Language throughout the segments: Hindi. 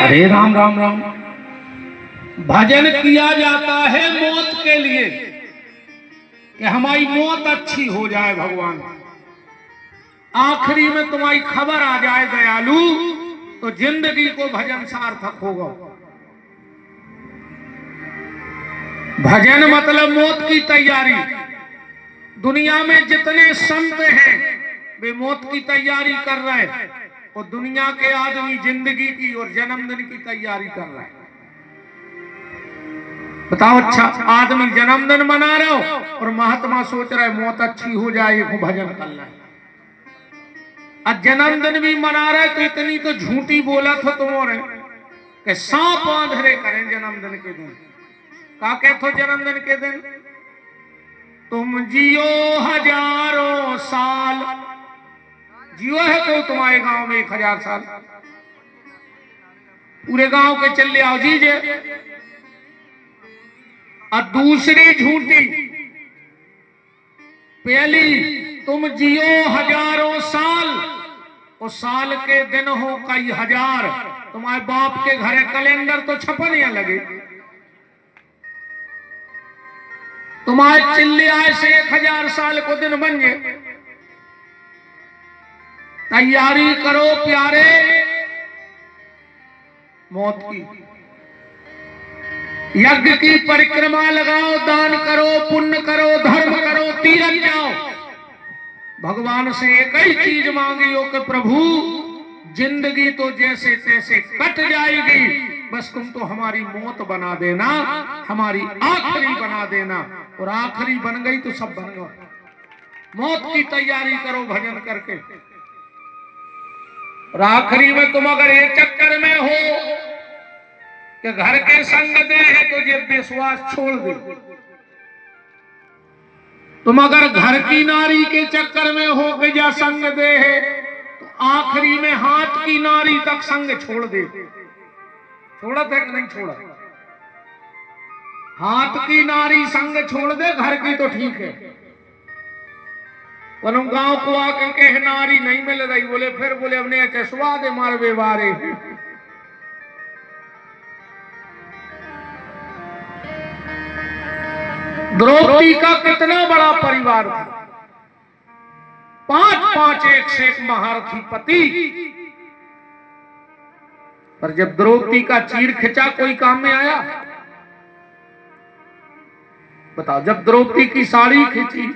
अरे राम राम राम। भजन किया जाता है मौत के लिए कि हमारी मौत अच्छी हो जाए भगवान, आखिरी में तुम्हारी खबर आ जाए दयालु, तो जिंदगी को भजन सार्थक होगा। भजन मतलब मौत की तैयारी। दुनिया में जितने संत हैं वे मौत की तैयारी कर रहे हैं, और दुनिया के आदमी जिंदगी की और जन्मदिन की तैयारी कर रहे हैं। बताओ, अच्छा आदमी जन्मदिन मना रहे हो और महात्मा सोच रहे मौत अच्छी हो जाए वो भजन कर रहे हैं। अब जन्मदिन भी मना रहे तो इतनी तो झूठी बोला था तुम्हारे कि सांप आंधरे करें जन्मदिन के दिन। का कहते जन्मदिन के दिन तुम जियो हजारों साल, जियो है तो तुम्हारे गांव में 1000 साल, पूरे गांव के चले आओ जीजे। और दूसरी झूठी, पहली तुम जियो हजारों साल और साल के दिन हो कई हजार। तुम्हारे बाप के घरे कैलेंडर तो छपने लगे, तुम्हारे चिल्ले आए से 1000 साल को दिन बन गए। तैयारी करो प्यारे मौत की, यज्ञ की परिक्रमा लगाओ, दान करो, पुण्य करो, धर्म करो, तीरथ जाओ। भगवान से एक ही चीज मांगी हो कि प्रभु जिंदगी तो जैसे तैसे कट जाएगी, बस तुम तो हमारी मौत बना देना, हमारी आखिरी बना देना। और आखिरी बन गई तो सब बन गया। मौत की तैयारी करो भजन करके। और आखिरी में तुम अगर ये चक्कर में हो कि घर के संग दे है तो ये विश्वास छोड़ दे। तुम अगर घर की नारी के चक्कर में हो कि जा संग दे है तो आखिरी में हाथ की नारी तक संग छोड़ दे। छोड़ा था कि नहीं छोड़ा? हाथ की नारी संग छोड़ दे, घर की तो ठीक है। गांव को आकर के नारी नहीं मिल रही, बोले फिर बोले हमने चशवा दे मार बेवारे। द्रौपदी का कितना बड़ा परिवार था, 5 एक से एक महारथी पति। पर जब द्रौपदी का चीर खिंचा कोई काम में आया? बताओ, जब द्रौपदी की साड़ी खींची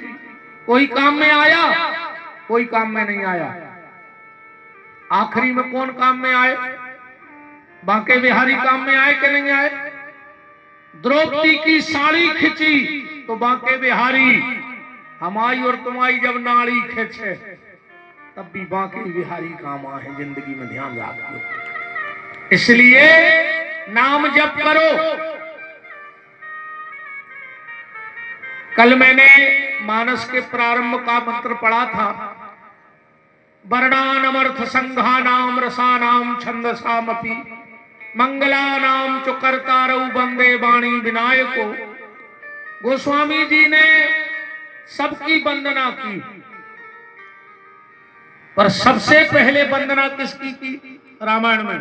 कोई काम में आया? कोई काम में नहीं आया। आखिरी में कौन काम में आए? बांके बिहारी काम में आए कि नहीं आए? द्रौपदी की साड़ी खींची तो बांके बिहारी, हमारी और तुम्हारी जब नाड़ी खींचे तब भी बांके बिहारी काम आए। जिंदगी में ध्यान रखो, इसलिए नाम जप करो। कल मैंने मानस के प्रारंभ का मंत्र पढ़ा था, वर्णानमर्थ संघानाम रसानाम छंदसामपि मंगलानाम च कर्तारौ वंदे वाणी विनायको। गोस्वामी जी ने सबकी वंदना की, पर सबसे पहले वंदना किसकी की? रामायण में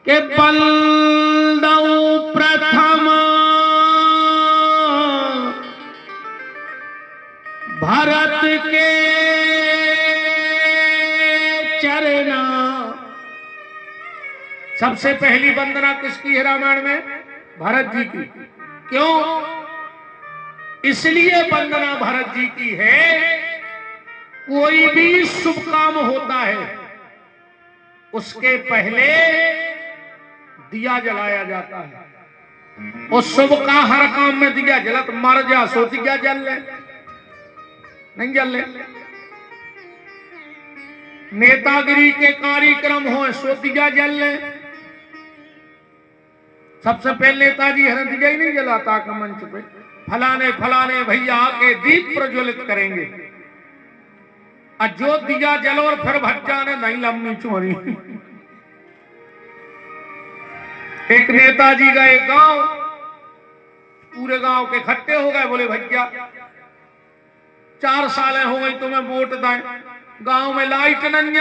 के बलदौ प्रथम भरत के चरना। सबसे पहली वंदना किसकी है रामायण में? भरत जी की। क्यों? इसलिए वंदना भरत जी की है, कोई भी शुभ काम होता है उसके पहले दिया जलाया जाता है। और शुभ का हर काम में दिया जलत, मर जा सो दिया जल ले, नहीं जल ले। नेतागिरी के कार्यक्रम हो सो दिया जल ले। सबसे पहले नेताजी हर दिया ही नहीं जलाता का मंच पे, फलाने फलाने भैया आके दीप प्रज्वलित करेंगे। और जो दिया जलो और फिर भट जाने नहीं लम्बी चोरी। एक नेताजी गए गांव, पूरे गांव के इकट्ठे हो गए, बोले भैया 4 साल हो गई तुम्हें वोट दें, गांव में लाइट नहीं।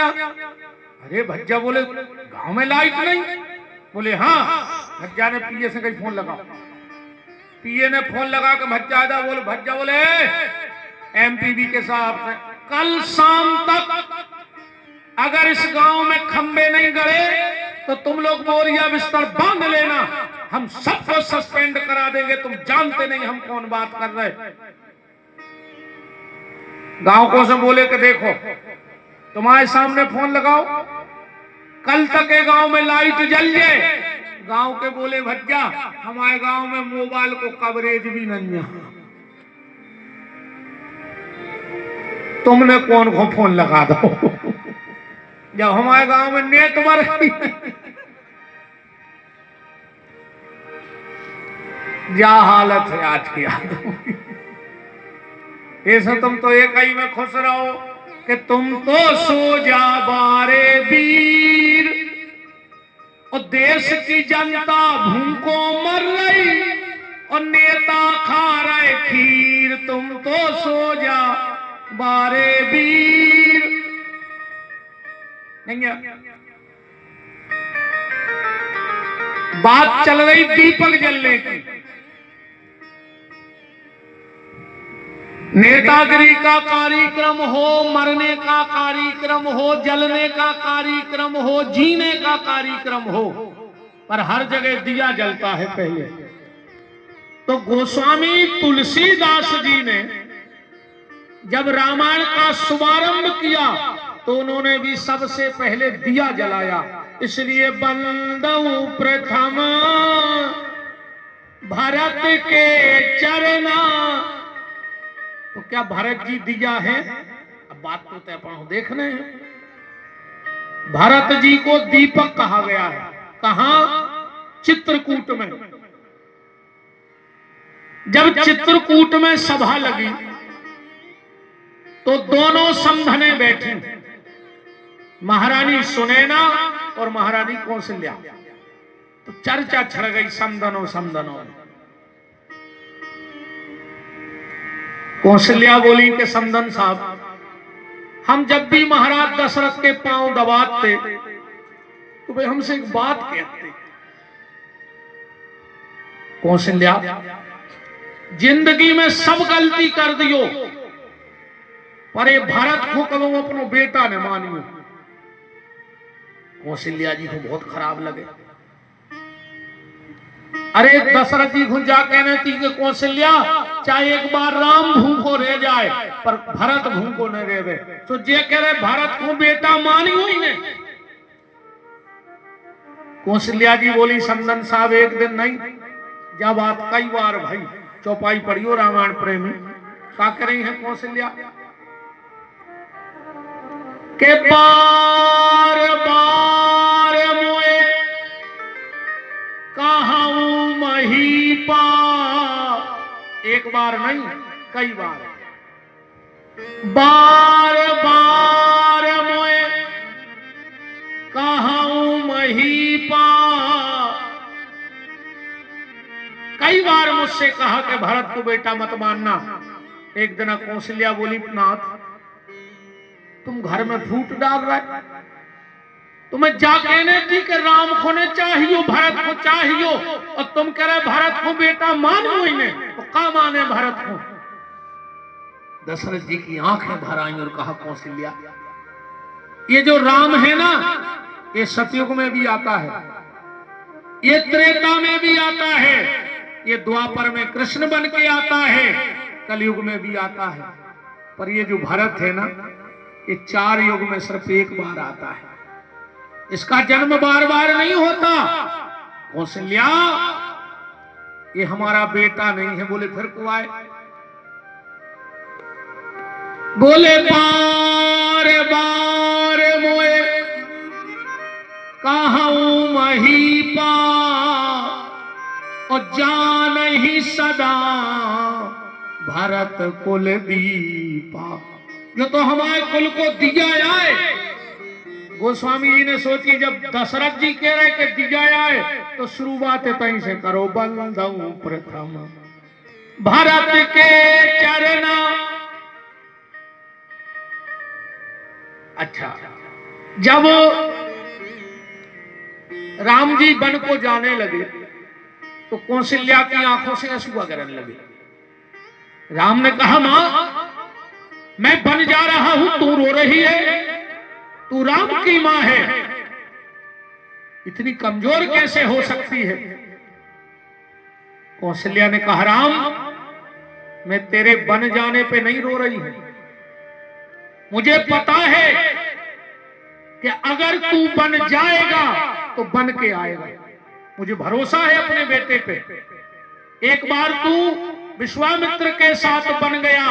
अरे भज्जा बोले गांव में लाइट नहीं? बोले हाँ। भज्जा ने पीए से कहीं फोन लगा, पीए ने फोन लगा के भज्जा बोले, भज्जा बोले एमपीबी के साहब से कल शाम तक अगर इस गांव में खंबे नहीं गड़े तो तुम लोग बोरिया बिस्तर बांध लेना, हम सबको सस्पेंड करा देंगे। तुम जानते नहीं हम कौन बात कर रहे। गांव को से बोले कि देखो तुम्हारे सामने फोन लगाओ, कल तक के गांव में लाइट जल जाए। गांव के बोले भज्जा हमारे गांव में मोबाइल को कवरेज भी नहीं है, तुमने कौन को फोन लगा दो जब हमारे गांव में नेटवर्क क्या हालत है आज की। ऐसे तुम तो एक ही में खुश रहो कि तुम तो सो जा बारे वीर, और देश की जनता भूखों मर रही और नेता खा रहे खीर। तुम तो सो जा बारे वीर। नहीं बात चल रही दीपक जलने की, नेतागिरी का कार्यक्रम हो, मरने का कार्यक्रम हो, जलने का कार्यक्रम हो, जीने का कार्यक्रम हो, पर हर जगह दिया जलता है पहले। तो गोस्वामी तुलसीदास जी ने जब रामायण का शुभारंभ किया तो उन्होंने भी सबसे पहले दिया जलाया। इसलिए बंदऊ प्रथम भरत के चरना। तो क्या भरत जी दिया है? अब बात तो अपन देखने हैं। भरत जी को दीपक कहा गया है। कहां? चित्रकूट में। जब चित्रकूट में सभा लगी तो दोनों समधने बैठी, महारानी सुनैना और महारानी कौशल्या। तो चर्चा छड़ गई समधनों समधनों में। कौशल्या बोली कि समधन साहब, हम जब भी महाराज दशरथ के पांव दबाते तो वे हमसे एक बात कहते। कौशल्या, जिंदगी में सब गलती कर दियो पर ये भरत को कभी अपनो बेटा ने मानियो। कौशल्या जी को बहुत खराब लगे। अरे दशरथ जी को जा कहने थी कि कौशल्या चाहे एक बार राम भूखो रह जाए पर भरत भूखो न रहे। तो जे कह रहे भरत को बेटा मानियो ही ने। कौशल्या जी बोली समधन साहब एक दिन नहीं, जब बात कई बार भाई चौपाई पढ़ियो रामायण प्रेमी। क्या कर रही है कौशल्या के बार बार मोए कहूं महीपा। एक बार नहीं कई बार, बार बार मोए कहूं महीपा। कई बार मुझसे कहा कि भरत को बेटा मत मानना। एक दिन कौशल्या बोली, नाथ तुम घर में फूट डाल रहे, तुम्हें जा कहने थी कि राम को ने चाहिए भरत को चाहिए, और तुम कह रहे भरत को बेटा मानो ही नहीं। तो क्या माने भरत को? दशरथ जी की आंखें भर आई और कहा कौशल्या, ये जो राम है ना, ये सतयुग में भी आता है, ये त्रेता में भी आता है, ये द्वापर में कृष्ण बन के आता है, कलयुग में भी आता है। पर ये जो भरत है ना, ये 4 युग में सिर्फ एक बार आता है। इसका जन्म बार बार नहीं होता। कौशल्या, ये हमारा बेटा नहीं है। बोले फिर को आए? बोले बार बार मोए कहूं महीपा, और जान ही सदा भरत कुल दीपा। जो तो हमारे कुल को दिया आए। गोस्वामी जी ने सोची जब दशरथ जी कह रहे कि दिया आए तो शुरुआत तहीं से करो। बंदऊ प्रथम भरत के चरना। अच्छा, जब राम जी वन को जाने लगे तो कौशल्या की आंखों से आंसू गिरने लगे। राम ने कहा, मां मैं वन जा रहा हूं, तू रो रही है? तू राम की मां है, इतनी कमजोर कैसे हो सकती है? कौशल्या ने कहा, राम मैं तेरे बन जाने पे नहीं रो रही हूं। मुझे पता है कि अगर तू बन जाएगा तो बन के आएगा। मुझे भरोसा है अपने बेटे पे। एक बार तू विश्वामित्र के साथ बन गया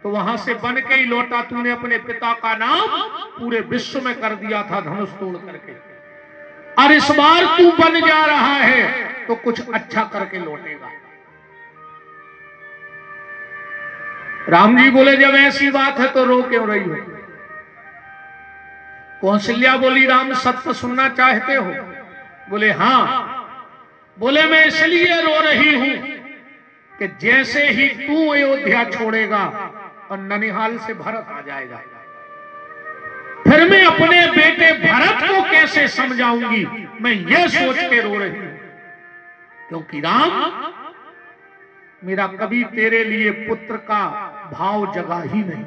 तो वहां से बन के ही लौटा। तूने अपने पिता का नाम पूरे विश्व में कर दिया था धनुष तोड़ करके, और इस बार तू बन जा रहा है तो कुछ अच्छा करके लौटेगा। राम जी बोले, जब ऐसी बात है तो रो क्यों रही हो? कौशल्या बोली, राम सत्य सुनना चाहते हो? बोले हाँ। बोले मैं इसलिए रो रही हूं कि जैसे ही तू अयोध्या छोड़ेगा और ननिहाल से भरत आ जाएगा, फिर मैं अपने बेटे भरत को कैसे समझाऊंगी, मैं ये सोच के रो रही हूं। क्योंकि राम मेरा कभी तेरे लिए पुत्र का भाव जगा ही नहीं।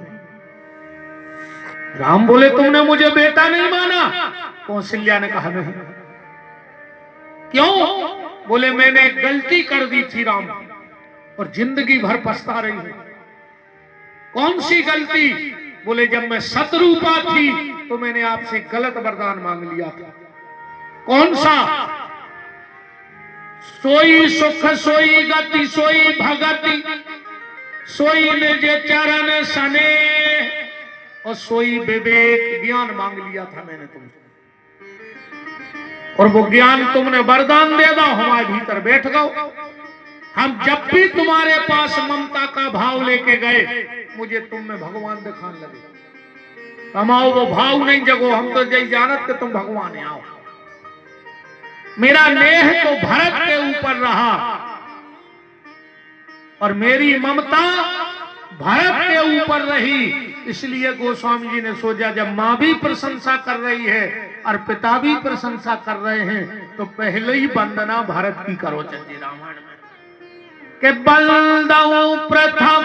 राम बोले, तुमने मुझे बेटा नहीं माना? कौशल्या ने कहा, नहीं। क्यों? बोले मैंने गलती कर दी थी राम, और जिंदगी भर पछता रही हूं। कौन सी गलती? बोले जब मैं शत्रुपा थी तो मैंने आपसे गलत वरदान मांग लिया था। कौन सा? सोई सुख सोई गति सोई भगति सोई निज चरण सने, और सोई विवेक ज्ञान मांग लिया था मैंने तुमसे, और वो ज्ञान तुमने वरदान दे दो, हमारे भीतर बैठ गओ। हम जब भी तुम्हारे पास ममता का भाव लेके गए, मुझे तुम में भगवान दिखाने लगे। हमाओ वो भाव नहीं जगो, हम तो यही जानत कि तुम भगवान आओ। मेरा नेह तो भरत के ऊपर रहा, और मेरी ममता भरत के ऊपर रही। इसलिए गोस्वामी जी ने सोचा, जब मां भी प्रशंसा कर रही है और पिता भी प्रशंसा कर रहे हैं, तो पहले ही वंदना भरत की करो। चंदी रामायण में के बलदाऊ प्रथम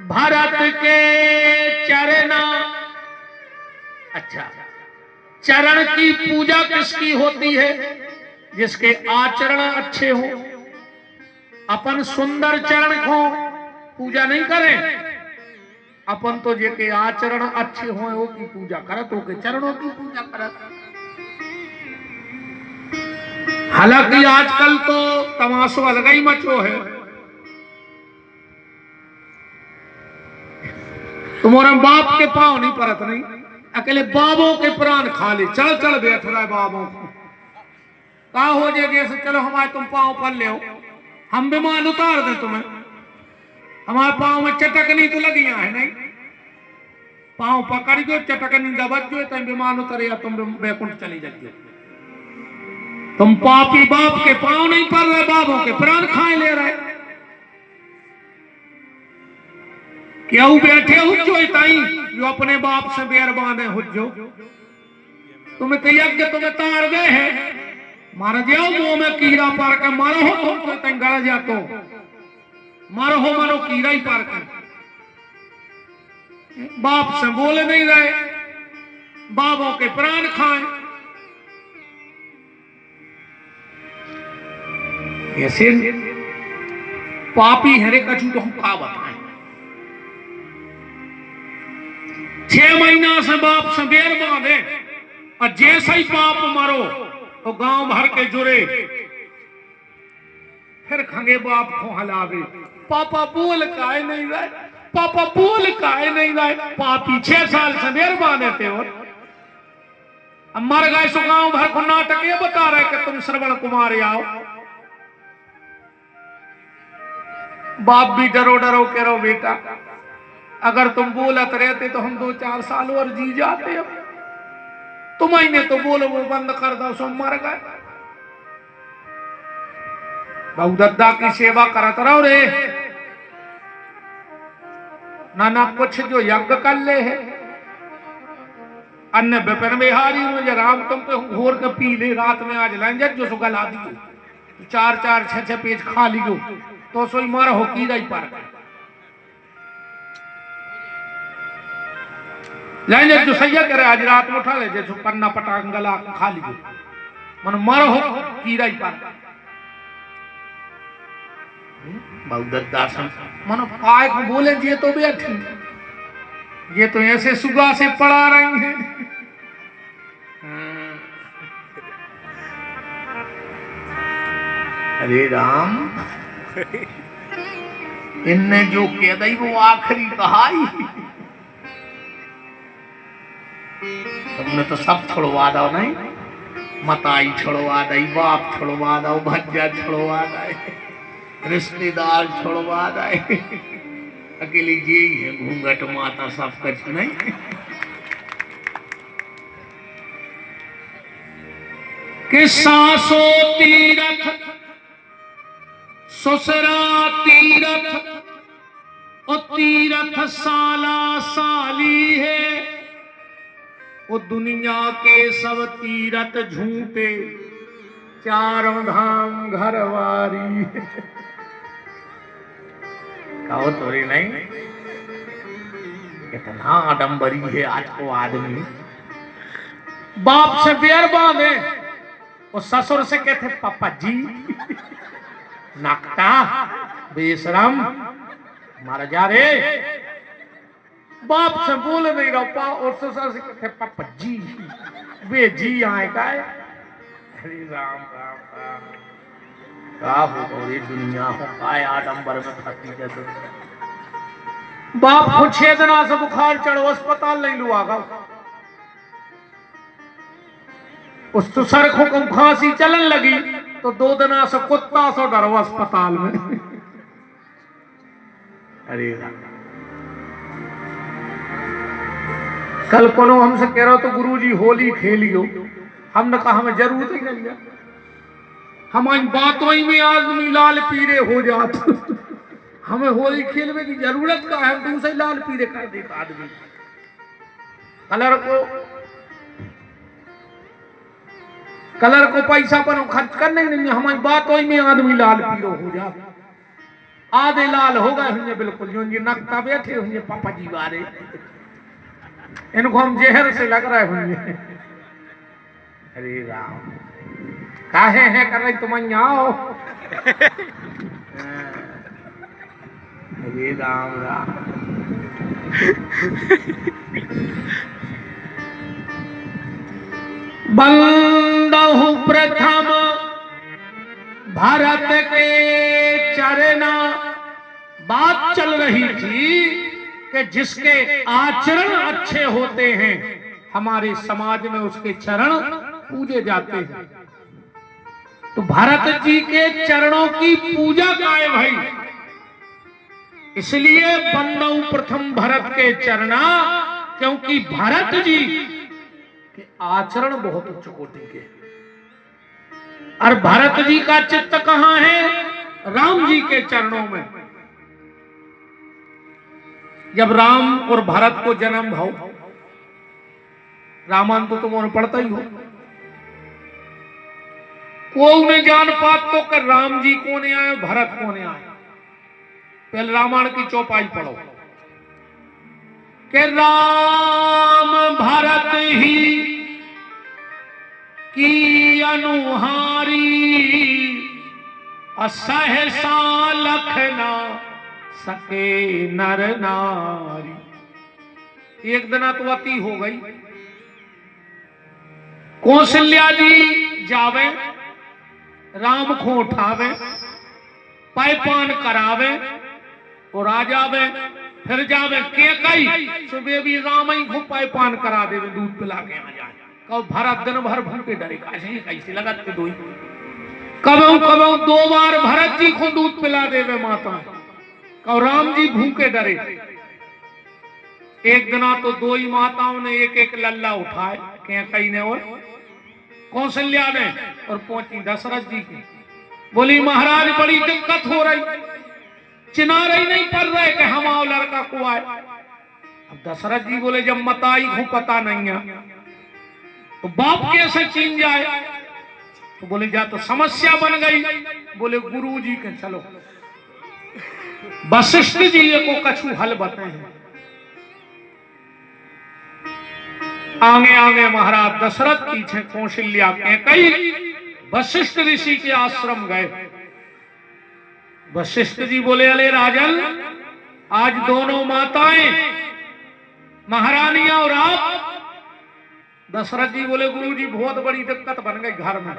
भरत के चरना। अच्छा, चरण की पूजा किसकी होती है? जिसके आचरण अच्छे हो। अपन सुंदर चरण को पूजा नहीं करें, अपन तो जेके आचरण अच्छे हो वो की पूजा करत, हो के चरणों की पूजा करत। हालांकि आजकल तो तमाशो अलग ही मचो है। तुम्हारा बाप के पांव नहीं परत, नहीं अकेले बाबों के प्राण खा ले। चल चल बैठ रहा है बाबों को, कहा हो जाए जैसे चलो हमारे तुम पांव पर ले, हम विमान उतार दें तुम्हें। हमारे पांव में चटकनी तो लगिया है, नहीं पांव पकड़ दो, चटकनी दबच जो, तुम विमान उतरे या तुम बैकुंठ चली जाइए। तुम पापी बाप के पांव नहीं पड़ रहे, बाबों के प्राण खाए ले रहे। क्यों बैठे हुज्जो ताई जो अपने बाप से बैर बांधे हुज्जो? तुम्हें तो यज्ञ तुम्हें तार गए हैं, मार जाओ मुंह में कीड़ा पार कर मारो हो, तुम तो तंग गड़ जा तो मारो हो, मारो कीड़ा ही पार कर। बाप से बोले नहीं रहे, बाबों के प्राण खाए। ऐसे पापी हरे कछु तो हम का बताएं। 6 महीना से बाप से बैर बांधे, और जैसा ही पाप मारो तो गांव भर के जुड़े, फिर खंगे बाप को हलावे। पापा बोल काहे नहीं रहे, पापा बोल काहे नहीं रहे। पापी 6 साल से बैर बांधे थे, और अब मर गए सो गांव भर को नाटक ये बता रहे कि तुम श्रवण कुमार आओ। बाप भी डरो डरो कह रहो, बेटा अगर तुम बोलत रहते तो हम 2-4 साल और जी जाते। अब तुम्हें तो बोलो वो बंद कर दो, सो मर गए। बहु दद्दा की सेवा करत रहो रे, ना कुछ जो यज्ञ कर ले है। अन्य विपिन बिहारी मुझे राम तुम पे घोर के पी ले रात में आज लंजर जो सुगला दियो 4-4 6-6 पेज खा लियो तो सोई मार हो की रही पर लंजर जो सैया करे आज रात में उठा ले जैसे पन्ना पटांग गला खा लियो मन मर हो की रही पर बहुत दासन मन पाए को बोले जी तो बैठी ये तो ऐसे सुगा से पड़ा रही है अरे राम इनने जो कह दी वो आखिरी कहा ही तुमने तो सब छोड़वा दो नहीं मताई छोड़वा दई बाप छोड़वा दो भज्जा छोड़वा दे रिश्तेदार छोड़वा दे अकेली जी है घूंघट माता सब कुछ नहीं कि सासो तीरथ ससुरा तीरथ ओ तीरथ साला साली है वो दुनिया के सब तीरथ झूठे चारों धाम घरवारी कहो तोरी नहीं कितना आडम्बरी है आज को आदमी बाप से बेर बांधे और ससुर से कहते पापा जी नकटा बेशरम मारा जा रे बाप से बोल नहीं रहा और ससुर से कहते पापा जी वे जी आए का हरे राम राम राम का हो गई दुनिया हो काय आडंबर में फंसी जैसे बाप को 6 दिन से बुखार चढ़ो अस्पताल नहीं लुआगा उस सर को खांसी चलन लगी तो 2 दिन से कुत्ता सो डरो अस्पताल में अरे कल कोनो हमसे कह रहा तो गुरुजी होली खेलियो हमने कहा हमें जरूरत ही नहीं है हमारी बातों में आदमी लाल पीरे हो जाते हमें होली खेलने की जरूरत का है दूसरे लाल पीरे कर देता आदमी कलर को पैसा पर खर्च करने नहीं हमारी बातों में आदमी लाल पीरो हो जाते आधे लाल हो गए होंगे बिल्कुल जो ये नकता बैठे होंगे पापा जी वारे इनको हम जहर से लग रहे होंगे अरे राम काहे है कर रही तुम आओ अरे राम राम बंदहु प्रथम भारत के चरना बात चल रही थी कि जिसके आचरण अच्छे होते हैं हमारे समाज में उसके चरण पूजे जाते हैं तो भारत जी के चरणों की पूजा का है भाई इसलिए बंदौ प्रथम भरत के चरना क्योंकि भरत जी के आचरण बहुत उच्च कोटि के और भरत जी का चित्त कहां है राम जी के चरणों में जब राम और भरत को जन्म भाव रामायण तो तुम पढ़ता ही हो को उन्हें जान पात तो कर राम जी कोने आए भरत कोने आए पहले रामायण की चौपाई पढ़ो कि राम भरत ही की अनुहारी असहसा लखना सके नर नारी एक दिन तो अति हो गई कौशल्या जी जावे राम को उठावे पायपान करावे और आ जावे फिर जावे के कई सुबह भी राम ही को पायपान करा देवे दूध पिला के आ जाए कब भरत दिन भर भूखे डरे कैसे लगा दो कब 2 बार भरत जी को दूध पिला देवे माता कब राम जी भूखे डरे एक दिना तो 2 ही माताओं ने एक लल्ला उठाए क्या कई ने और कौशल्या ने और पहुंची दशरथ जी की बोली महाराज बड़ी दिक्कत हो रही चिना रही नहीं पड़ रहे कि हम आओ लड़का को आए अब दशरथ जी बोले जब मताई को पता नहीं है तो बाप कैसे चीन जाए? तो बोले जा तो समस्या बन गई। बोले गुरु जी के चलो वशिष्ठ जी को कछु हल बताए। आगे आगे महाराज दशरथ, पीछे कौशल्या, कैकेयी वशिष्ठ ऋषि के आश्रम गए। वशिष्ठ जी बोले अले राजन, आज दोनों माताएं महारानियां और आप। दशरथ जी बोले गुरु जी बहुत बड़ी दिक्कत बन गई घर में,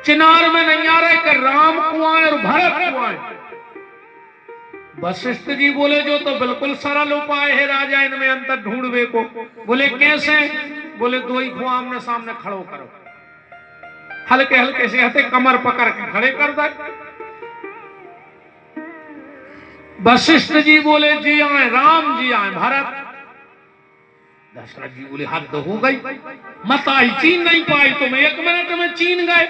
चिनार में नहीं आ रहे कि राम कुआं और भरत कुआं। वशिष्ठ जी बोले जो तो बिल्कुल सरल उपाय है राजा, इनमें अंतर ढूंढवे को। बोले कैसे? बोले दो ही को आमने सामने खड़ो करो, हल्के हल्के से हथे कमर पकड़ के खड़े कर दे। वशिष्ठ जी बोले जी आए राम, जी आए भरत। दशरथ जी बोले हद हो गई, मत आई चीन नहीं पाई, तुम 1 मिनट में चीन गए।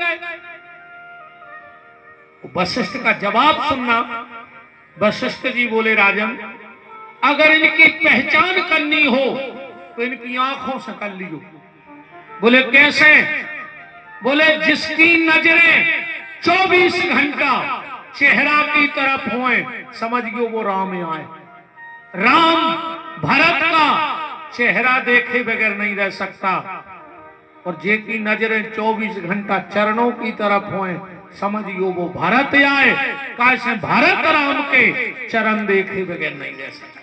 वशिष्ठ का जवाब सुनना। वशिष्ठ जी बोले राजन, अगर इनकी पहचान करनी हो तो इनकी आंखों से कर लियो। बोले कैसे? बोले जिसकी नजरें 24 घंटा चेहरा की तरफ होए, समझियो वो राम आए। राम भरत का चेहरा देखे बगैर नहीं रह सकता, और जे की नजरें 24 घंटा चरणों की तरफ होए, समझियो वो भरत आए। कैसे? भरत राम के चरण देखे बगैर नहीं रह सकता।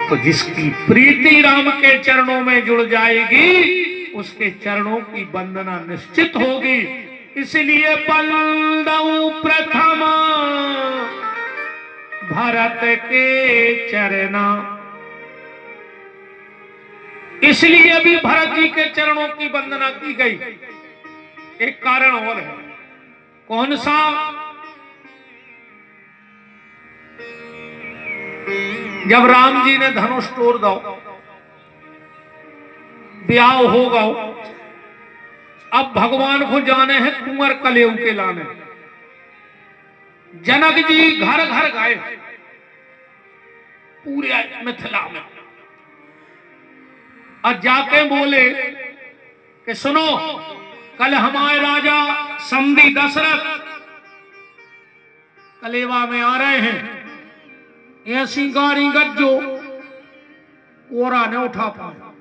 तो जिसकी प्रीति राम के चरणों में जुड़ जाएगी, उसके चरणों की वंदना निश्चित होगी। इसलिए बंदऊ प्रथम भरत के चरना, इसलिए भी भरत जी के चरणों की वंदना की गई। एक कारण और है, कौन सा? जब राम जी ने धनुष तोड़ दो, ब्याह हो गो, अब भगवान को जाने हैं कुंवर कलेव के लाने। जनक जी घर घर गए पूरे मिथिला में, और जाके बोले कि सुनो, कल हमारे राजा समधी दशरथ कलेवा में आ रहे हैं। ऐसी गाड़ी गज्जो कोरा ने उठा पाए।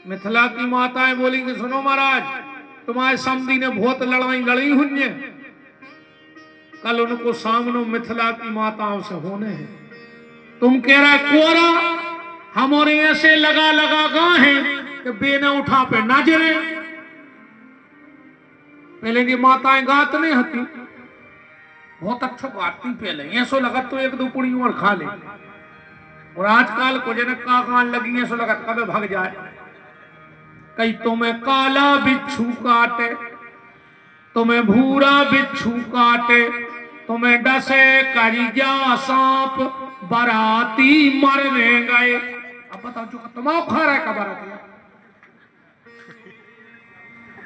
मिथिला की माताएं बोली कि सुनो महाराज, तुम्हारे समधी ने बहुत लड़ाई लड़ी हुई है, कल उनको सामने मिथिला की माताओं से होने हैं। तुम कह रहे कोरा, हमारे ऐसे लगा लगा गए हैं कि बेने उठा पे नजरे। पहले की माताएं गात नहीं हती, बहुत अच्छा गाती पहले, ऐसो लगत तो 1-2 पुड़ी और खा ले। और आजकल को जनक का कान लगी, ऐसो लगत कब भाग जाए। कई तुम्हें काला बिच्छू काटे, तुम्हें भूरा बिच्छू काटे, तुम्हें डसे करिया सांप, बराती मरने गए। अब बताओ जो तुम्हारा खा रहा है कबर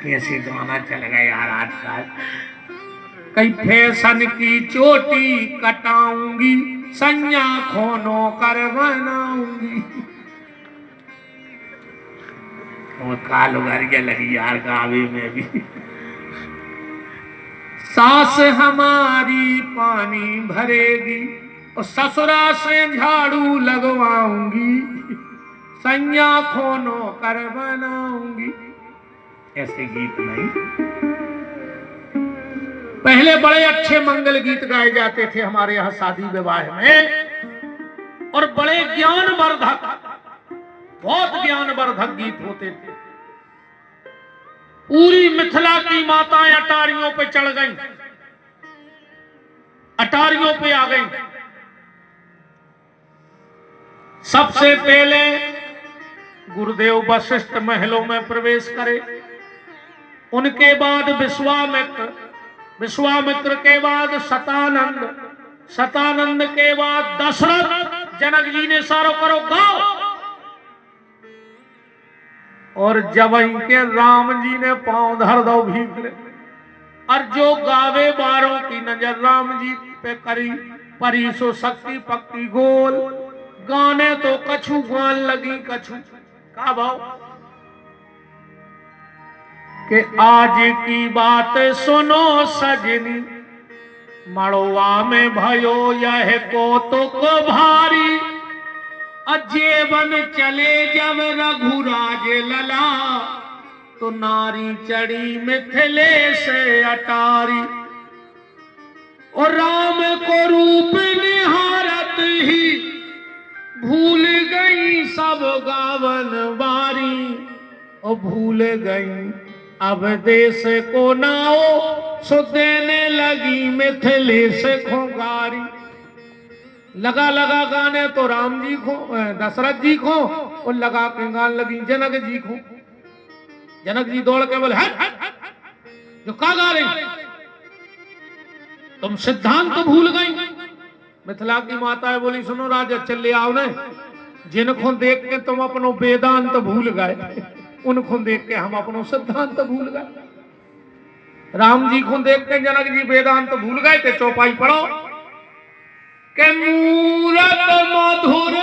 कैसे गाना चल गया यार आजकल। कई फैशन की चोटी कटाऊंगी, संज्ञा खोनो कर बनाऊंगी। काल उगारिया लगी यार गावे में भी। सास हमारी पानी भरेगी और ससुरा से झाड़ू लगवाऊंगी, संज्ञा खोनो कर बनाऊंगी। ऐसे गीत नहीं, पहले बड़े अच्छे मंगल गीत गाए जाते थे हमारे यहाँ शादी विवाह में, और बड़े ज्ञानवर्धक, बहुत ज्ञानवर्धक गीत होते थे। पूरी मिथिला की माताएं अटारियों पे चढ़ गईं, अटारियों पे आ गईं। सबसे पहले गुरुदेव वशिष्ठ महलों में प्रवेश करे, उनके बाद विश्वामित्र, विश्वामित्र के बाद शतानंद, शतानंद के बाद दशरथ। जनक जी ने सारो करो गाओ, और जब इनके राम जी ने पांव धर दो भीतर, और जो गावे बारों की नजर राम जी पे करी, परी सो शक्ति पक्ति गोल। गाने तो कछु गान लगी कछु का भाव कि आज की बात सुनो सजनी, मड़वा में भयो यह कौतुक भारी। अजेवन चले जब रघुराज लला, तो नारी चढ़ी मिथिले से अटारी। और राम को रूप निहारत ही, भूल गई सब गावन बारी। और भूल गई अब देश को नाओ, सो देने लगी मिथिले से खोगारी। लगा लगा गाने तो राम जी को, दशरथ जी को, और लगा के गान लगी जनक जी को। जनक जी दौड़ के बोले हट हट हट, जो का गा रही, तुम सिद्धांत तो भूल गई। मिथिला की माता बोली सुनो राजा चले आओ ने, जिनको देख के तुम अपनो वेदांत भूल गए, उनको देख के हम अपनो सिद्धांत भूल गए। राम जी को देख के जनक जी वेदांत भूल गए थे। चौपाई पढ़ो के मूरत मधुर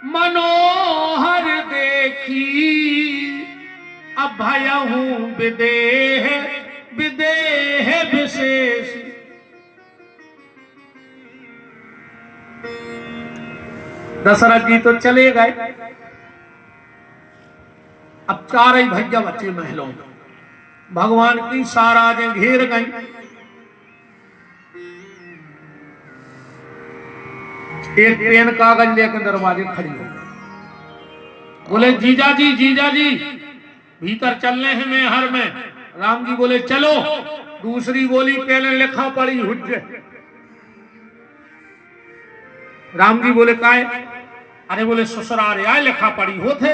मनोहर देखी, अभयहु विदेह विदेह विशेष। दशरथ जी तो चले गए। अब चार ही भैया बच्चे महलों में, भगवान की साराजें घेर गई। एक पेन कागज लेकर दरवाजे खड़ी हो गई। बोले जीजा जी भीतर चलने हैं मैं हर में। राम जी बोले चलो। दूसरी बोली पेन लिखा पड़ी हुज्जे। राम जी बोले काहे? अरे बोले ससुराल आए लिखा पड़ी होते।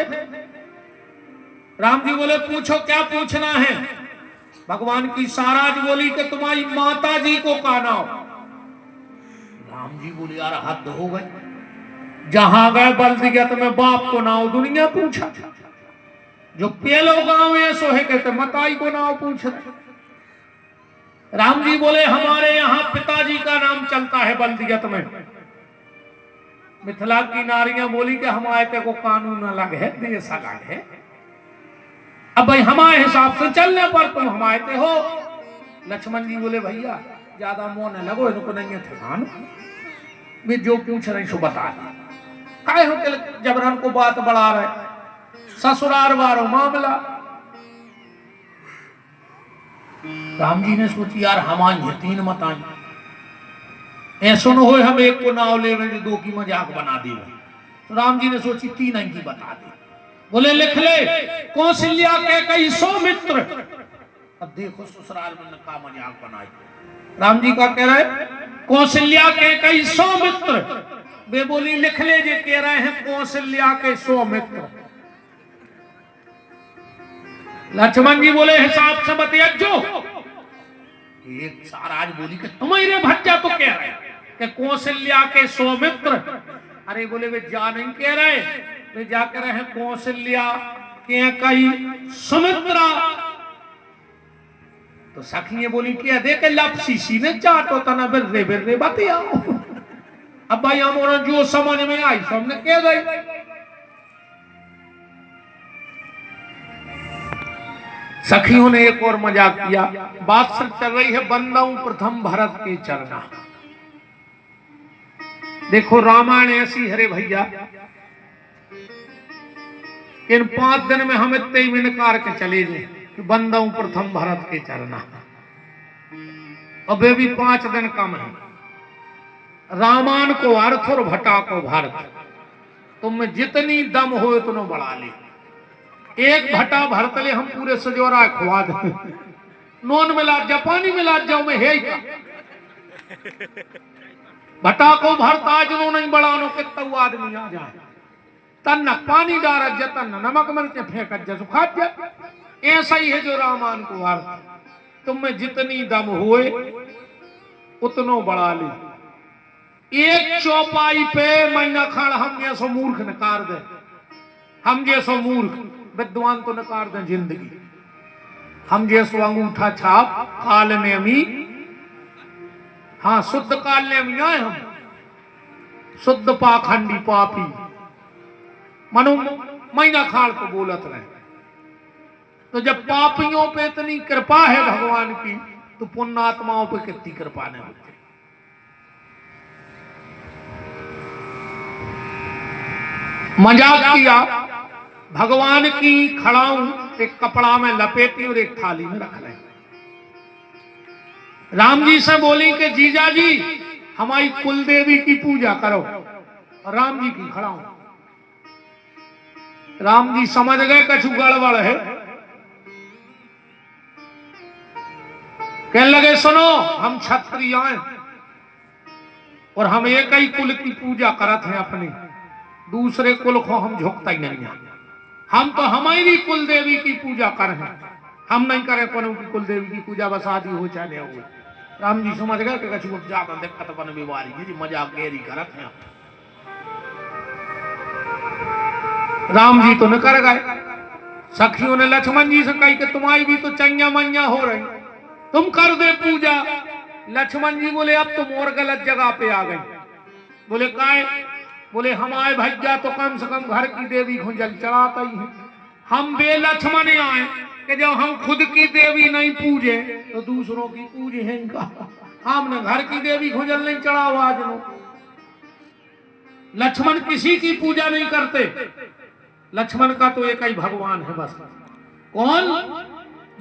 राम जी बोले पूछो क्या पूछना है। भगवान की साराज बोली कि तुम्हारी माता जी को का नाम। राम जी बोले यार हद हो गई, जहां गए बल्दियत में बाप को नाव दुनिया पूछा, जो पेलो गांव है सो है कहते मताई को नाव पूछ रहे। राम जी बोले हमारे यहाँ पिताजी का नाम चलता है बल्दियत में। मिथिला की नारियां बोली कि हमारे को कानून अलग है, देश अलग है। अब भाई हमारे हिसाब से चलने पर तुम हमारे हो। लक्ष्मण जी बोले भैया ज्यादा मोह न लगो, इनको नहीं है ठिकान, वे जो पूछ रहे सो बता दे। काहे हो के जबरन को बात बढ़ा रहे, ससुराल वारो मामला। राम जी ने सोची यार हमारी तीन मत आई, ऐसा न हो हम एक को नाव ले जो दो की मजाक बना दी। तो राम जी ने सोची तीन ही की बता दी। बोले लिख ले कौशल्या के कई सौमित्र। अब देखो ससुराल में का मजाक बनाई। राम जी का कह रहे कौशल्या के कई सौमित्र। वे बोली लिख ले जे कह रहे हैं कौशल्या के सौमित्र। लक्ष्मण जी बोले हिसाब से बतिया जो। एक साराज बोली कि तुम्हारे भज्जा तो कह रहे कि कौशल्या के सौमित्र। अरे बोले वे जा नहीं कह रहे, वे जा कह रहे हैं कौशल्या के कई सुमित्रा। तो सखियां बोली कि देखे लपसी ने चाटो तना बिर्रे बिर्रे बतियाओ। अब भाई हमारा जो समझ में आई सबने कह गई। सखियों ने एक और मजाक किया। बात सच चल रही है बंदाऊं प्रथम भरत के चरना। देखो रामायण ऐसी हरे भैया, इन 5 दिन में हम इतने ही इनकार के चले गए कि बंदाऊं प्रथम भरत के चरना। अब वे भी 5 दिन कम है। रामायण को अर्थ और भटा को भारत। तुम में जितनी दम हो उतना बढ़ा ले। एक भटा भरत ले हम पूरे सजोरा खुआ दे। नॉन मिला जापानी मिला जाओ में है क्या भटा को भरता जो नहीं बढ़ानो कितना आदमी आ जाए। तन पानी डाल जतन नमक मिर्च फेंक सुखा जाए। ऐसा ही है जो रामायण को अर्थ। तुम में जितनी दम हुए उतनो बढ़ा ले। एक चौपाई पे महीना खड़ हम जैसो मूर्ख नकार दे। हम जैसो मूर्ख विद्वान तो नकार दे जिंदगी। हम जैसो अंगूठा छाप काल नेमी, हाँ शुद्ध काल नेमी आए हम। शुद्ध पाखंडी पापी मनु महीना खाल को बोलत रहे। तो जब पापियों पे इतनी कृपा है भगवान की, तो पुण्यात्माओं पे कितनी कृपा नहीं होती। मजाक किया, भगवान की खड़ाऊं एक कपड़ा में लपेटी और एक थाली में रख ले। राम जी से बोली कि जीजा जी हमारी कुल देवी की पूजा करो, और राम जी की खड़ाऊं। राम जी समझ गए कछु गड़बड़ है, कहने लगे सुनो हम क्षत्रिय हैं और हम एक ही कुल की पूजा करत हैं, अपने दूसरे कुल को हम झुकता ही नहीं है। हम तो हमारी कुल देवी की पूजा कर हैं, हम नहीं करें कोनो की कुल देवी की पूजा, बस आदि हो चाहे हो। राम जी समझ गए कि कछु ज्यादा दिक्कत बन बीमारी जी मजाक गहरी करत हैं। राम जी तो न कर गए। सखियों ने लक्ष्मण जी से कही कि तुम्हारी भी तो चैया मैया हो रही, तुम कर दे पूजा। लक्ष्मण जी बोले अब तुम और गलत जगह पे आ गए। बोले काहे? बोले हमारे भैया तो कम से कम घर की देवी को जल चढ़ाता ही है। हम बे लक्ष्मण आए कि जब हम खुद की देवी नहीं पूजे तो दूसरों की पूजे हैं इनका। हमने घर की देवी को जल नहीं चढ़ावा आज लो। लक्ष्मण किसी की पूजा नहीं करते, लक्ष्मण का तो एक ही भगवान है बस। कौन?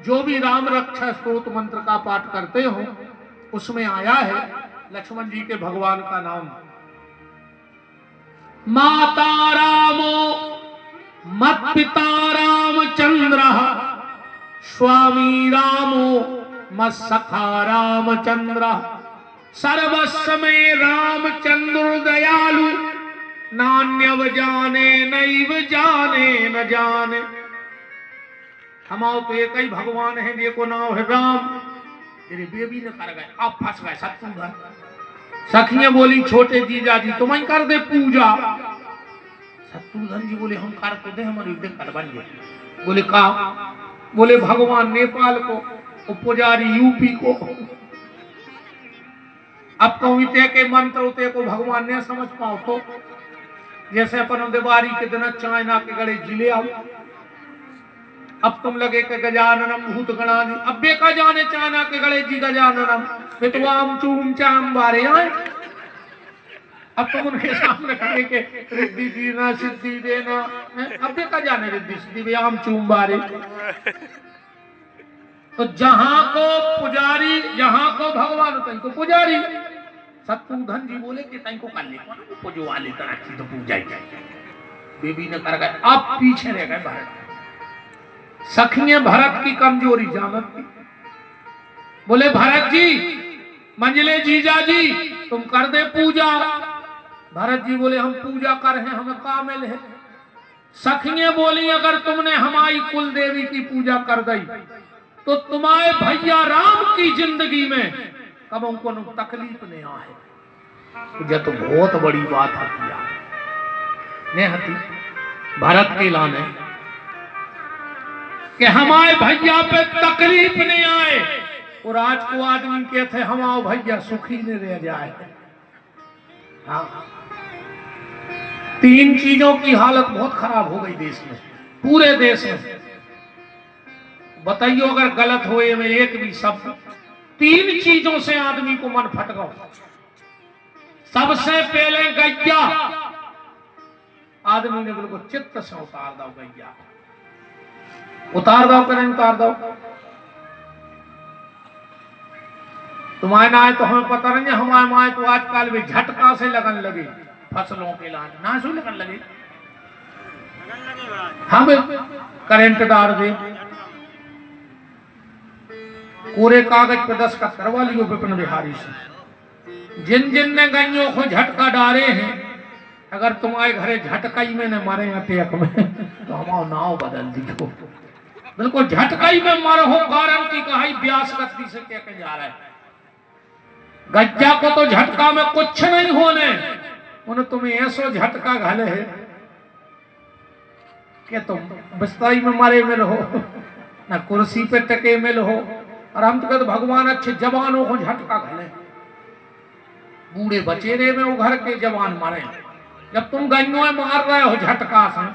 जो भी राम रक्षा स्तोत्र मंत्र का पाठ करते हो उसमें आया है लक्ष्मण जी के भगवान का नाम। माता रामो मत पिता रामचंद्र, स्वामी रामो मत सखा रामचंद्र, सर्वस्व में रामचंद्र दयालु, नान्यव जाने नैव जाने न जाने। हमारे तो एक ही भगवान है, देखो नाम है राम। तेरे बेबी ने कर गए, आप फंस गए शत्रुघ्न। सखियां बोली छोटे जीजा जी तुम ही कर दे पूजा। शत्रुघ्न जी बोले हम कर तो दे, हमारी दिक्कत बन गई। बोले का? बोले भगवान नेपाल को, पुजारी यूपी को। अब तो इतने के मंत्र उते को भगवान ने समझ पाओ तो जैसे अपन दिवाली के दिन चाइना के गले जिले आओ। अब तुम लगे के गजाननम भूत गणादि, अब बेका जाने चाइना के गले जी गजाननम विद्वाम चूम चाम बारे आए। अब तुम उनके सामने खड़े के रिद्धि देना सिद्धि देना, अब बेका जाने रिद्धि सिद्धि व्याम चूम बारे। तो जहां को पुजारी, जहां को भगवान तहीं को पुजारी। शत्रुघ्न जी बोले कि तहीं को कर ले पूजवा ले तरह की तो पूजा ही जाए। बेबी ने कर गए, अब पीछे रह गए भरत। सखियां भरत की कमजोरी जानत थी। बोले भरत जी मंजले जीजा जी तुम कर दे पूजा। भरत जी बोले हम पूजा कर हैं, हमें कामिल है। सखियां बोली अगर तुमने हमारी कुल देवी की पूजा कर दी तो तुम्हारे भैया राम की जिंदगी में कब उनको तकलीफ नहीं आए। मुझे तो बहुत बड़ी बात हती भरत के लाने कि हमारे भैया पे तकलीफ नहीं आए, और आज को आदमी कहते हमारे भैया सुखी नहीं रह जाए। हाँ, तीन चीजों की हालत बहुत खराब हो गई देश में, पूरे देश में। बताइए अगर गलत हुए में एक भी शब्द, तीन चीजों से आदमी को मन फट गया। सबसे पहले गैया, आदमी ने बिल्कुल चित्त से उतार दो गैया, उतार दो कि नहीं उतार दो। तुम्हारे ना तो हमें पता नहीं है, हमारे माए तो आजकल भी झटका से लगन लगे फसलों के लाने, ना सो लगन लगे हम करंट डाल दे, पूरे कागज पे 10 का करवा लियो विपिन बिहारी से। जिन जिन ने गैयों को झटका डाले हैं, अगर तुम्हारे घरे झटका ही में न मारे अटैक में तो हमारा नाव बदल दियो। बिल्कुल झटका ही में मारो हो, कारण की कहाई ब्यास गति से क्या जा रहा है। गज्जा को तो झटका में कुछ नहीं होने, उन्हें तुम्हें ऐसो झटका घाले है कि तुम बिस्तरी में मारे में रहो, ना कुर्सी पे टके में रहो। और हम तो कहते भगवान अच्छे जवानों को झटका घाले। बूढ़े बचेरे में वो घर के जवान मरे। जब तुम गन्नों में मार रहे हो झटका से,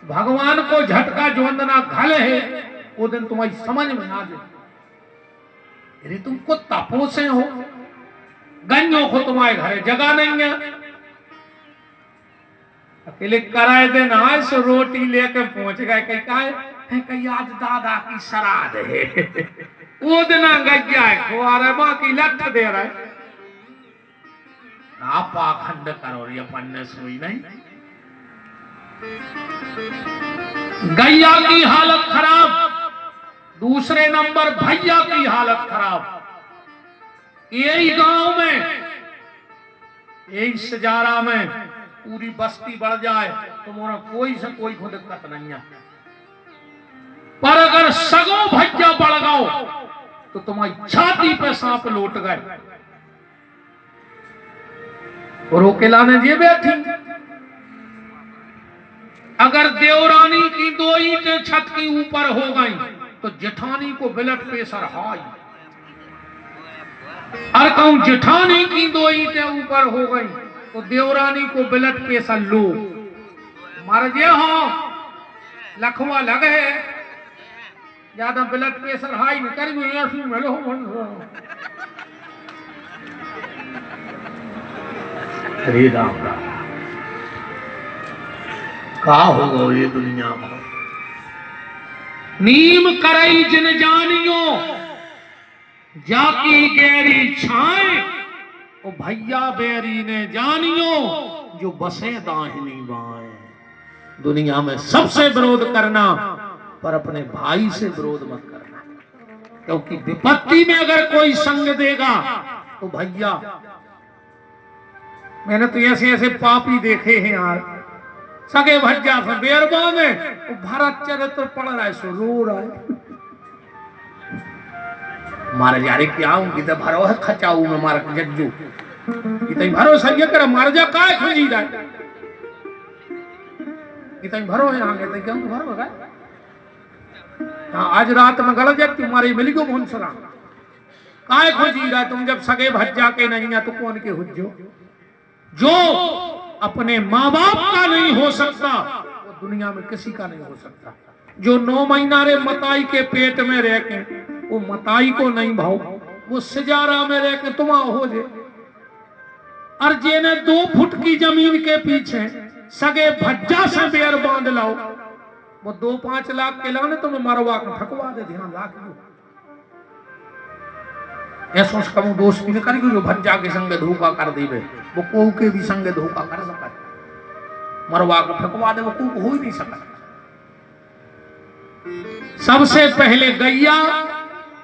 भगवान को झटका जो वंदना घल है, वो दिन तुम्हारी समझ में आ जाए। अरे तुम कुत्ता पोसे हो, गन्नों को तुम्हारे घर जगह नहीं है। अकेले कराए दिन आए सो रोटी लेके पहुंच गए। कहीं का है कहीं आज दादा की श्राद्ध है। वो दिन गैया है खुआरे माँ की लठ दे रहे। आप पाखंड करो ये पन्ने सुई नहीं। गैया की हालत खराब, दूसरे नंबर भैया की हालत खराब। यही गांव में, यही सजारा में पूरी बस्ती बढ़ जाए तुम्हारा कोई से कोई को दिक्कत नहीं है, पर अगर सगो भैया बढ़ गओ तो तुम्हारी छाती पे सांप लौट गए। और वो किलाने जे बैठी, अगर देवरानी की 2 ईंटें छत की ऊपर हो गई तो जेठानी को ब्लड प्रेशर हाई। और कहूं जेठानी की 2 ईंटें ऊपर हो गई तो देवरानी को ब्लड प्रेशर लो। मर जे हो लखवा लगे, ज्यादा ब्लड प्रेशर हाई नहीं कर अरे राम राम का होगो ये दुनिया में। नीम करई जिन जानियो जाकी गहरी छाए, ओ भैया बेरी ने जानियो जो बसे दाहिनी बाएं। दुनिया में सबसे विरोध करना, पर अपने भाई से विरोध मत करना, क्योंकि विपत्ति में अगर कोई संग देगा तो भैया। मैंने तो ऐसे ऐसे पापी देखे हैं यार, सगे भज्जा से बेरबा में भरत चरित्र पढ़ रहा है सो रो रहा है। मारे जा रे क्या हूं कि भरो है खचाऊ में मार जज्जू इतनी भरो सही कर मार जा काय खजी रहा इतनी भरो है आगे तो क्यों भरो है। आज रात में गलत जाती तुम्हारी मिली को भुनसरा काय खोजी रहा। तुम जब सगे भज्जा के नहीं है तो कौन के हुज्जो। जो अपने माँ बाप का नहीं हो सकता वो दुनिया में किसी का नहीं हो सकता। जो 9 महीना रे मताई के पेट में रह के वो मताई को नहीं भाव, वो सजारा में रह के तुम हो जे। और जेने 2 फुट की जमीन के पीछे सगे भज्जा से बेर बांध लाओ, वो 2-5 लाख के लाने तुम्हें मरवा के ठकवा दे। ध्यान रखियो ऐसा कम दोस्त भी करेगी जो भज्जा के संग धोखा कर देवे, वो कोऊ के भी संग धोखा कर सकता, मरवा के ठकवा दे, वो कोऊ हो ही नहीं सकता। सबसे पहले गैया,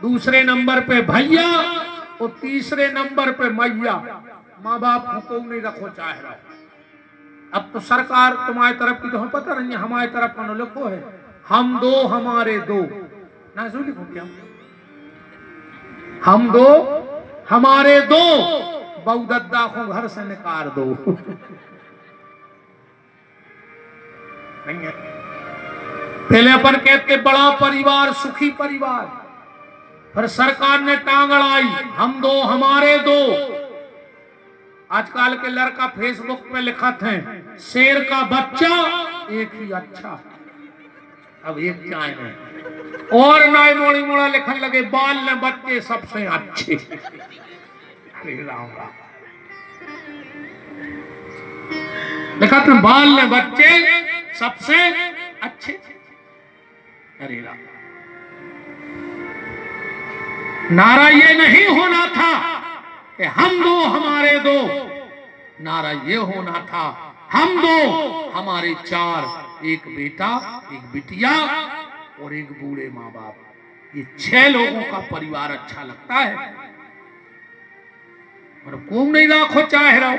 दूसरे नंबर पे भैया और तीसरे नंबर पे मैया। माँ बाप को कोऊ नहीं रखो चाहे रहो। अब तो सरकार तुम्हारी तरफ की तो हम पता नहीं, हमारी तरफ का लिखो है हम 2 हमारे 2 ना सो लिखो क्या, हम 2 हमारे 2 बहुदद्दा को घर से निकाल दो। नहीं है। पहले अपन कहते बड़ा परिवार सुखी परिवार, फिर सरकार ने टांग अड़ाई हम 2 हमारे 2। आजकल के लड़का फेसबुक पे लिखत हैं शेर का बच्चा एक ही अच्छा, अब एक चाय में और नाई मोड़ी मोड़ा लिखन लगे बाल ने बच्चे सबसे अच्छे। अरे राम राम लिखा था बाल ने बच्चे सबसे अच्छे। अरे राम, नारा ये नहीं होना था कि हम 2 हमारे 2, नारा ये होना था हम 2 हमारे 4, एक बेटा एक बिटिया और एक बूढ़े माँ बाप। ये 6 लोगों का परिवार अच्छा लगता है। और कौन नहीं राखो चाहे रहो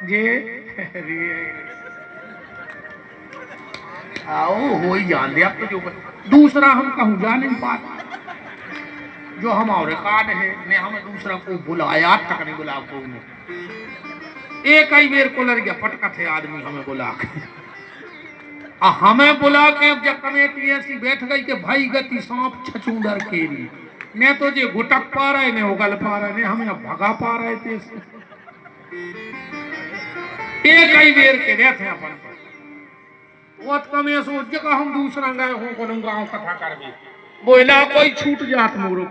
ये आओ हो ही जान दिया। तो जो दूसरा हम कहूँ जा नहीं पाता, जो हमारे कार्ड है ने हमें दूसरा को बुलाया तक नहीं बुला को एक ही बेर को लड़ गया पटका थे आदमी हमें बुला के। हमें बुला के जब कमेटी ऐसी बैठ गई कि भाई गति सांप छछूंदर केरी ने तो जे घुटक पा रहे ने उगल पा रहे ने हम यहाँ भगा पा रहे थे एक ही बेर के रहे थे अपन बहुत कम ये सोच के हम दूसरा गए हो को गांव कथा कर भी बोला कोई छूट जात मोरो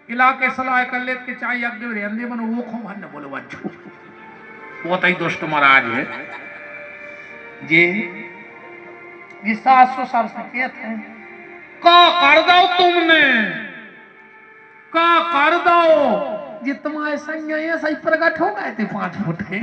इलाके सलाह कर ले के चाय अगे रेंदे बन वो खो मन बोले बच्चो बहुत ही दोस्त महाराज है ये 700 साल से कहते हैं का कर दो तुमने का कर दो जे तुम्हारे संग ऐसा ही प्रकट हो गए थे 5 फुट के